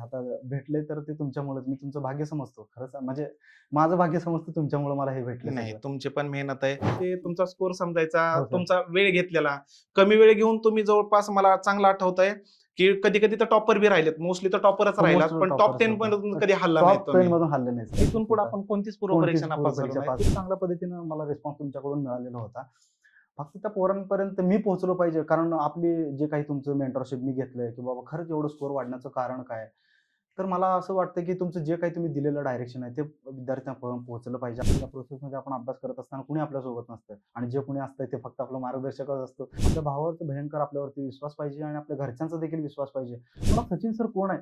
आता भेटले तर ते तुमच्यामुळेच. मी तुमचं भाग्य समजतो. खरंच म्हणजे माझं भाग्य समजतो तुमच्यामुळे मला हे भेटलं नाही, सगळं. तुमची पण मेहनत आहे. ते तुमचा स्कोर समजायचा, हो सर. तुमचा वेळ घेतलेला. कमी वेळ घेऊन तुम्ही जवळपास मला चांगलं आठवतंय, की कधी-कधी तर टॉपर बी राहिलेत. मोस्टली तर टॉपरच हो, राहिलात, मोस्ट पण टॉप टॉपरच 10 होता. पर्यंत कधी हलला नाही टॉप 10 तुम्ही. मधून हलले नाही सर. तिथून पुढे आपण कोणतीच पूर्वपरीक्षा कोणतीच नापास झालो पूर्वपरीक्षा नाही. पास खूप चांगल्या पद्धतीनं मला रिस्पॉन्स तुमच्याकडून मिळालेला होता. फक्त त्या पोरांपर्यंत मी पोहोचलो पाहिजे. कारण आपली जे काही तुमचं मेंटरशिप मी घेतलंय, की बाबा खरंच एवढं स्कोर वाढण्याचं कारण काय? तर मला असं वाटतं, की तुमचं जे काही तुम्ही दिलेलं डायरेक्शन आहे, ते विद्यार्थ्यांपर्यंत पोहोचलं पाहिजे. आपल्या प्रोसेसमध्ये आपण अभ्यास करत असताना कुणी आपल्यासोबत नसतं आणि जे कुणी असतं ते फक्त आपलं मार्गदर्शकच असतो. आपल्या भावावरती भयंकर आपल्यावरती विश्वास पाहिजे आणि आपल्या घरच्यांचा देखील विश्वास पाहिजे. मला सचिन सर कोण आहे?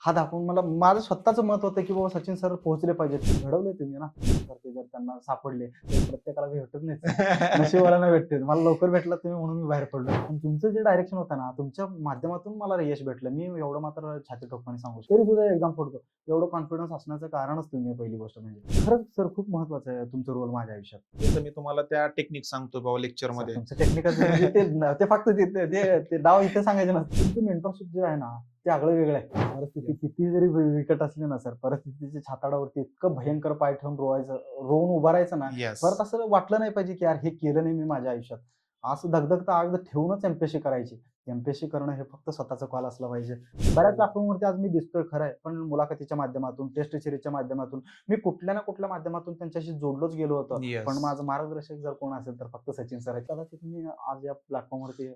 हा दाखवून मला माझं स्वतःचं मत होतं, की बाबा सचिन सर पोहोचले पाहिजेत. घडवले तुम्ही ना. तर ते जर त्यांना सापडले, तर प्रत्येकाला भेटत नाहीत. नशिबवाल्यांना भेटते. मला लवकर भेटलात तुम्ही म्हणून मी बाहेर पडलो. पण तुमचं जे डायरेक्शन होतं ना, तुमच्या माध्यमातून मला यश भेटलं. मी एवढं मात्र छाती ठोकपणे सांगू शकतो. तरी सुद्धा एक्झाम फोडतो. एवढं कॉन्फिडन्स असण्याचं कारणच तुम्ही आहे पहिली गोष्ट म्हणजे. खरंच सर खूप महत्वाचं आहे तुमचा रोल माझ्या आयुष्यात. जसं मी तुम्हाला त्या टेक्निक सांगतो बाबा सर लेक्चरमध्ये. तुमचं टेक्निकल म्हणजे ते फक्त ते डाव इथे सांगायचे नसते. तुमचं मेंटरशिप जे आहे ना, ते आगळं वेगळं आहे. परिस्थिती किती जरी बिकट असली ना सर, परिस्थितीच्या छाताडावरती इतकं भयंकर पाय ठेवून रोवून उभं राहायचं ना, येस. परत असं वाटलं नाही पाहिजे, की यार हे केलं नाही मी माझ्या आयुष्यात. असं धगधगतं आग ठेवूनच एम-पी-एस-सी करायची. एम-पी-एस-सी करणं हे फक्त स्वतःचं कॉल असलं पाहिजे. बऱ्याच प्लॅटफॉर्मवरती आज मी दिसतोय खरं आहे, पण मुलाखतीच्या माध्यमातून, टेस्ट सिरीजच्या माध्यमातून मी कुठल्या ना कुठल्या माध्यमातून त्यांच्याशी जोडलोच गेलो होतो. पण येस. माझं मार्गदर्शक जर कोण असेल तर फक्त सचिन सर आहेत. कदाचित मी आज या प्लॅटफॉर्मवरती